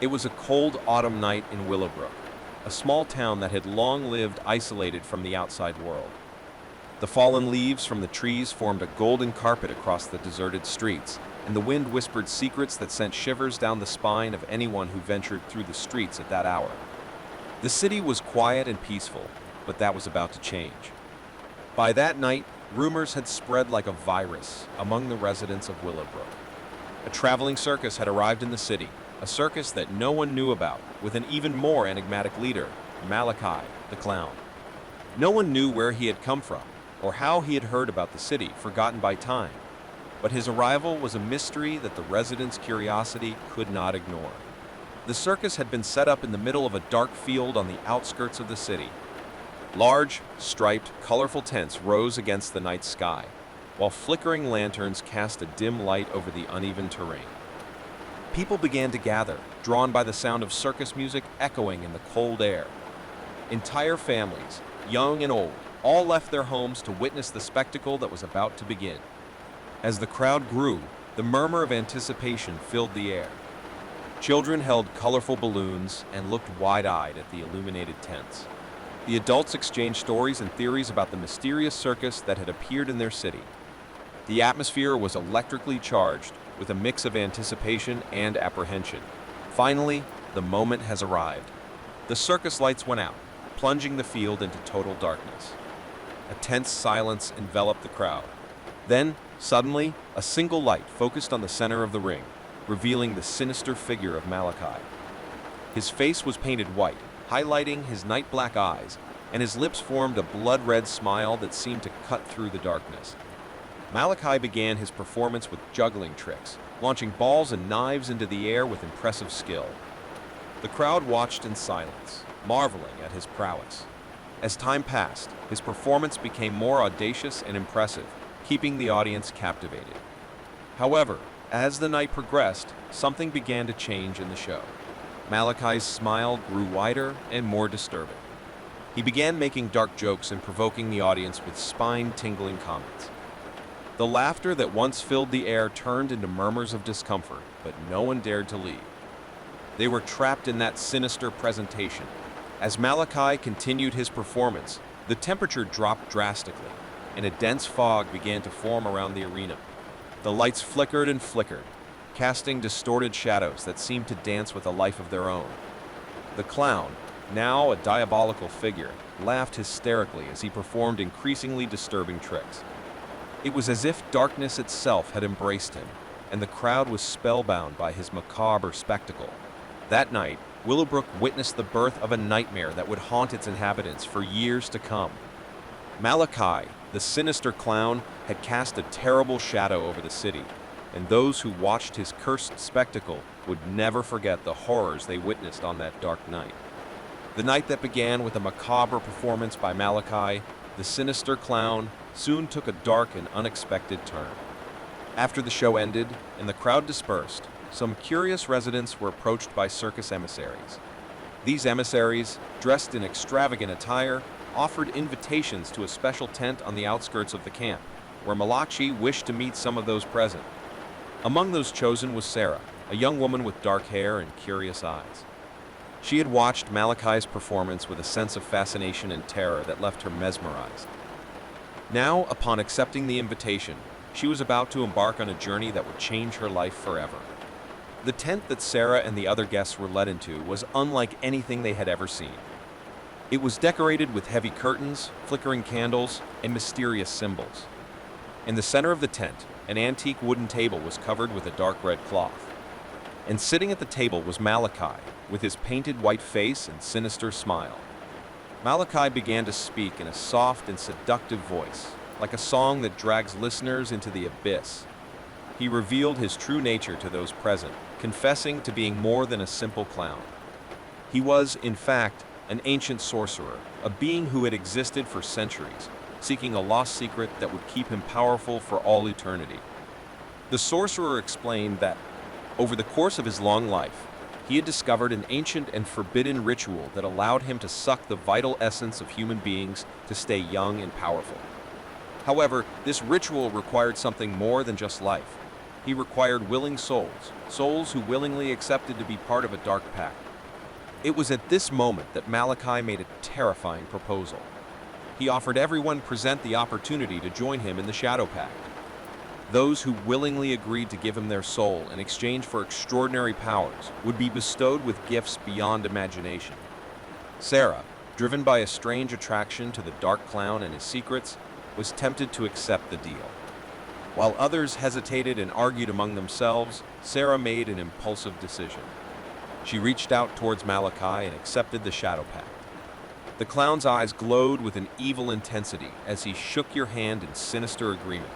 It was a cold autumn night in Willowbrook, a small town that had long lived isolated from the outside world. The fallen leaves from the trees formed a golden carpet across the deserted streets, and the wind whispered secrets that sent shivers down the spine of anyone who ventured through the streets at that hour. The city was quiet and peaceful, but that was about to change. By that night, rumors had spread like a virus among the residents of Willowbrook. A traveling circus had arrived in the city, a circus that no one knew about, with an even more enigmatic leader, Malachi, the clown. No one knew where he had come from, or how he had heard about the city, forgotten by time. But his arrival was a mystery that the residents' curiosity could not ignore. The circus had been set up in the middle of a dark field on the outskirts of the city. Large, striped, colorful tents rose against the night sky, while flickering lanterns cast a dim light over the uneven terrain. People began to gather, drawn by the sound of circus music echoing in the cold air. Entire families, young and old, all left their homes to witness the spectacle that was about to begin. As the crowd grew, the murmur of anticipation filled the air. Children held colorful balloons and looked wide-eyed at the illuminated tents. The adults exchanged stories and theories about the mysterious circus that had appeared in their city. The atmosphere was electrically charged, with a mix of anticipation and apprehension. Finally, the moment has arrived. The circus lights went out, plunging the field into total darkness. A tense silence enveloped the crowd. Then, suddenly, a single light focused on the center of the ring, revealing the sinister figure of Malachi. His face was painted white, highlighting his night-black eyes, and his lips formed a blood-red smile that seemed to cut through the darkness. Malachi began his performance with juggling tricks, launching balls and knives into the air with impressive skill. The crowd watched in silence, marveling at his prowess. As time passed, his performance became more audacious and impressive, keeping the audience captivated. However, as the night progressed, something began to change in the show. Malachi's smile grew wider and more disturbing. He began making dark jokes and provoking the audience with spine-tingling comments. The laughter that once filled the air turned into murmurs of discomfort, but no one dared to leave. They were trapped in that sinister presentation. As Malachi continued his performance, the temperature dropped drastically, and a dense fog began to form around the arena. The lights flickered and flickered, casting distorted shadows that seemed to dance with a life of their own. The clown, now a diabolical figure, laughed hysterically as he performed increasingly disturbing tricks. It was as if darkness itself had embraced him, and the crowd was spellbound by his macabre spectacle. That night, Willowbrook witnessed the birth of a nightmare that would haunt its inhabitants for years to come. Malachi, the sinister clown, had cast a terrible shadow over the city, and those who watched his cursed spectacle would never forget the horrors they witnessed on that dark night. The night that began with a macabre performance by Malachi, the sinister clown, soon took a dark and unexpected turn. After the show ended and the crowd dispersed, some curious residents were approached by circus emissaries. These emissaries, dressed in extravagant attire, offered invitations to a special tent on the outskirts of the camp, where Malachi wished to meet some of those present. Among those chosen was Sarah, a young woman with dark hair and curious eyes. She had watched Malachi's performance with a sense of fascination and terror that left her mesmerized. Now, upon accepting the invitation, she was about to embark on a journey that would change her life forever. The tent that Sarah and the other guests were led into was unlike anything they had ever seen. It was decorated with heavy curtains, flickering candles, and mysterious symbols. In the center of the tent, an antique wooden table was covered with a dark red cloth. And sitting at the table was Malachi, with his painted white face and sinister smile. Malachi began to speak in a soft and seductive voice, like a song that drags listeners into the abyss. He revealed his true nature to those present, confessing to being more than a simple clown. He was, in fact, an ancient sorcerer, a being who had existed for centuries, seeking a lost secret that would keep him powerful for all eternity. The sorcerer explained that, over the course of his long life, he had discovered an ancient and forbidden ritual that allowed him to suck the vital essence of human beings to stay young and powerful. However, this ritual required something more than just life. He required willing souls, souls who willingly accepted to be part of a dark pact. It was at this moment that Malachi made a terrifying proposal. He offered everyone present the opportunity to join him in the Shadow Pact. Those who willingly agreed to give him their soul in exchange for extraordinary powers would be bestowed with gifts beyond imagination. Sarah, driven by a strange attraction to the dark clown and his secrets, was tempted to accept the deal. While others hesitated and argued among themselves, Sarah made an impulsive decision. She reached out towards Malachi and accepted the Shadow Pact. The clown's eyes glowed with an evil intensity as he shook your hand in sinister agreement.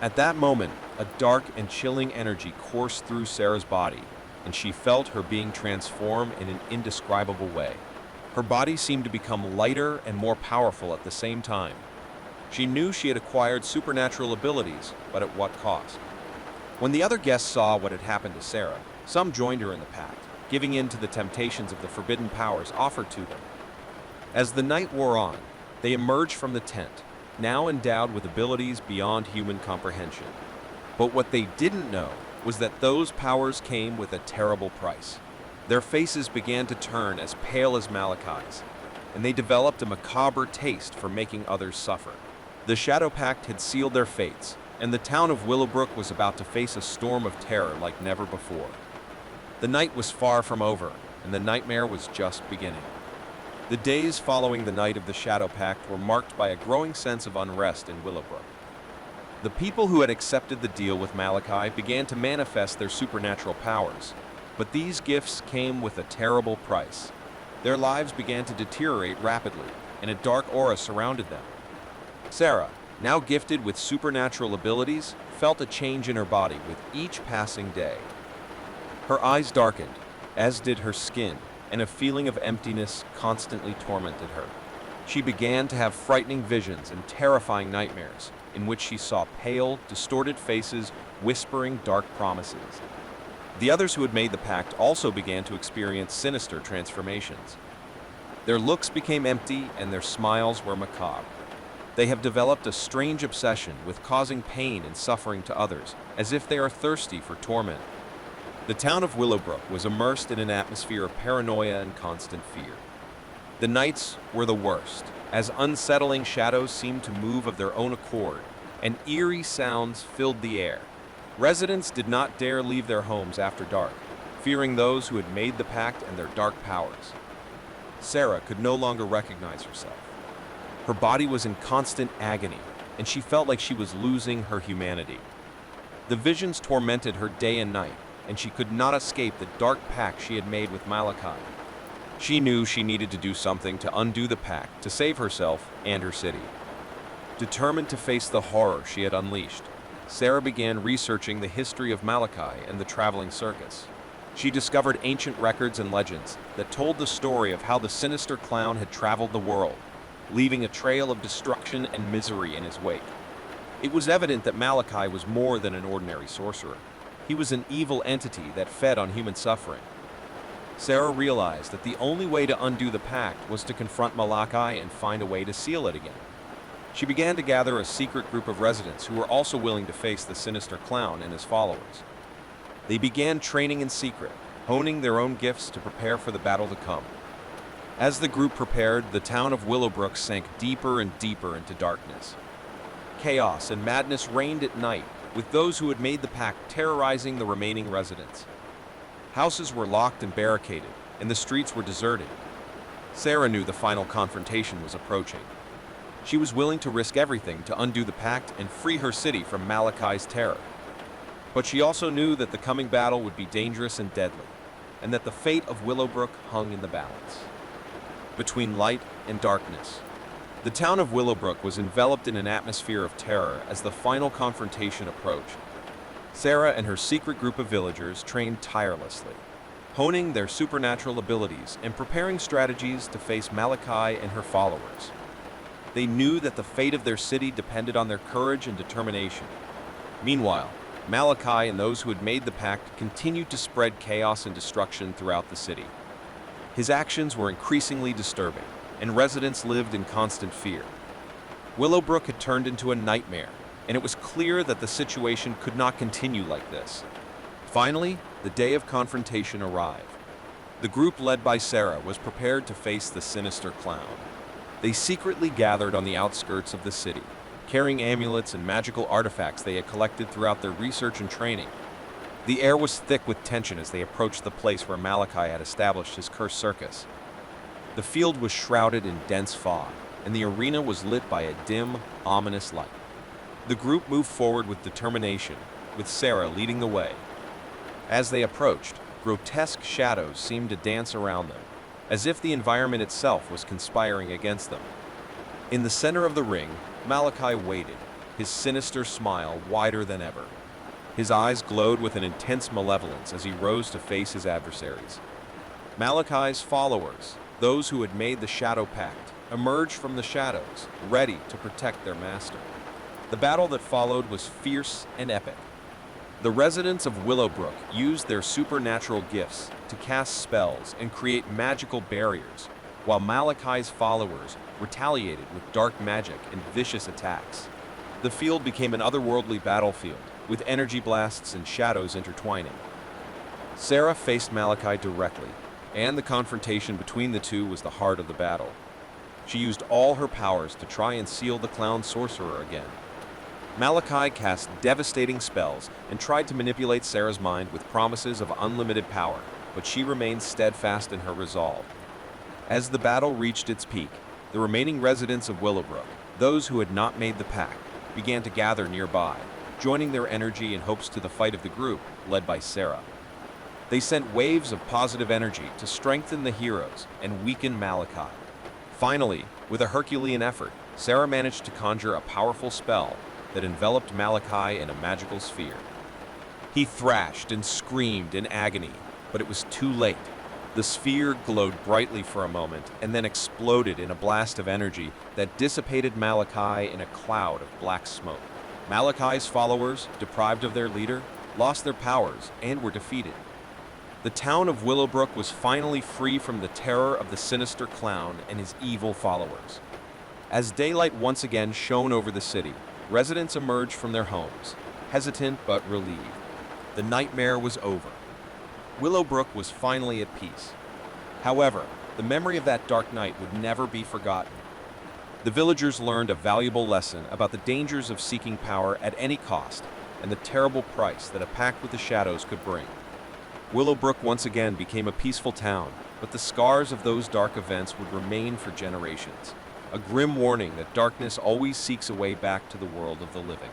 At that moment, a dark and chilling energy coursed through Sarah's body, and she felt her being transformed in an indescribable way. Her body seemed to become lighter and more powerful at the same time. She knew she had acquired supernatural abilities, but at what cost? When the other guests saw what had happened to Sarah, some joined her in the pact, giving in to the temptations of the forbidden powers offered to them. As the night wore on, they emerged from the tent, now endowed with abilities beyond human comprehension. But what they didn't know was that those powers came with a terrible price. Their faces began to turn as pale as Malachi's, and they developed a macabre taste for making others suffer. The Shadow Pact had sealed their fates, and the town of Willowbrook was about to face a storm of terror like never before. The night was far from over, and the nightmare was just beginning. The days following the night of the Shadow Pact were marked by a growing sense of unrest in Willowbrook. The people who had accepted the deal with Malachi began to manifest their supernatural powers, but these gifts came with a terrible price. Their lives began to deteriorate rapidly, and a dark aura surrounded them. Sarah, now gifted with supernatural abilities, felt a change in her body with each passing day. Her eyes darkened, as did her skin, and a feeling of emptiness constantly tormented her. She began to have frightening visions and terrifying nightmares, in which she saw pale, distorted faces whispering dark promises. The others who had made the pact also began to experience sinister transformations. Their looks became empty and their smiles were macabre. They have developed a strange obsession with causing pain and suffering to others, as if they are thirsty for torment. The town of Willowbrook was immersed in an atmosphere of paranoia and constant fear. The nights were the worst, as unsettling shadows seemed to move of their own accord, and eerie sounds filled the air. Residents did not dare leave their homes after dark, fearing those who had made the pact and their dark powers. Sarah could no longer recognize herself. Her body was in constant agony, and she felt like she was losing her humanity. The visions tormented her day and night, and she could not escape the dark pact she had made with Malachi. She knew she needed to do something to undo the pact, to save herself and her city. Determined to face the horror she had unleashed, Sarah began researching the history of Malachi and the traveling circus. She discovered ancient records and legends that told the story of how the sinister clown had traveled the world, leaving a trail of destruction and misery in his wake. It was evident that Malachi was more than an ordinary sorcerer. He was an evil entity that fed on human suffering. Sarah realized that the only way to undo the pact was to confront Malachi and find a way to seal it again. She began to gather a secret group of residents who were also willing to face the sinister clown and his followers. They began training in secret, honing their own gifts to prepare for the battle to come. As the group prepared, the town of Willowbrook sank deeper and deeper into darkness. Chaos and madness reigned at night, with those who had made the pact terrorizing the remaining residents. Houses were locked and barricaded, and the streets were deserted. Sarah knew the final confrontation was approaching. She was willing to risk everything to undo the pact and free her city from Malachi's terror. But she also knew that the coming battle would be dangerous and deadly, and that the fate of Willowbrook hung in the balance. Between light and darkness, the town of Willowbrook was enveloped in an atmosphere of terror as the final confrontation approached. Sarah and her secret group of villagers trained tirelessly, honing their supernatural abilities and preparing strategies to face Malachi and her followers. They knew that the fate of their city depended on their courage and determination. Meanwhile, Malachi and those who had made the pact continued to spread chaos and destruction throughout the city. His actions were increasingly disturbing, and residents lived in constant fear. Willowbrook had turned into a nightmare, and it was clear that the situation could not continue like this. Finally, the day of confrontation arrived. The group led by Sarah was prepared to face the sinister clown. They secretly gathered on the outskirts of the city, carrying amulets and magical artifacts they had collected throughout their research and training. The air was thick with tension as they approached the place where Malachi had established his cursed circus. The field was shrouded in dense fog, and the arena was lit by a dim, ominous light. The group moved forward with determination, with Sarah leading the way. As they approached, grotesque shadows seemed to dance around them, as if the environment itself was conspiring against them. In the center of the ring, Malachi waited, his sinister smile wider than ever. His eyes glowed with an intense malevolence as he rose to face his adversaries. Malachi's followers, those who had made the Shadow Pact, emerged from the shadows, ready to protect their master. The battle that followed was fierce and epic. The residents of Willowbrook used their supernatural gifts to cast spells and create magical barriers, while Malachi's followers retaliated with dark magic and vicious attacks. The field became an otherworldly battlefield, with energy blasts and shadows intertwining. Sarah faced Malachi directly, and the confrontation between the two was the heart of the battle. She used all her powers to try and seal the clown sorcerer again. Malachi cast devastating spells and tried to manipulate Sarah's mind with promises of unlimited power, but she remained steadfast in her resolve. As the battle reached its peak, the remaining residents of Willowbrook, those who had not made the pact, began to gather nearby, joining their energy in hopes to the fight of the group, led by Sarah. They sent waves of positive energy to strengthen the heroes and weaken Malachi. Finally, with a Herculean effort, Sarah managed to conjure a powerful spell that enveloped Malachi in a magical sphere. He thrashed and screamed in agony, but it was too late. The sphere glowed brightly for a moment and then exploded in a blast of energy that dissipated Malachi in a cloud of black smoke. Malachi's followers, deprived of their leader, lost their powers and were defeated. The town of Willowbrook was finally free from the terror of the sinister clown and his evil followers. As daylight once again shone over the city, residents emerged from their homes, hesitant but relieved. The nightmare was over. Willowbrook was finally at peace. However, the memory of that dark night would never be forgotten. The villagers learned a valuable lesson about the dangers of seeking power at any cost and the terrible price that a pact with the shadows could bring. Willowbrook once again became a peaceful town, but the scars of those dark events would remain for generations, a grim warning that darkness always seeks a way back to the world of the living.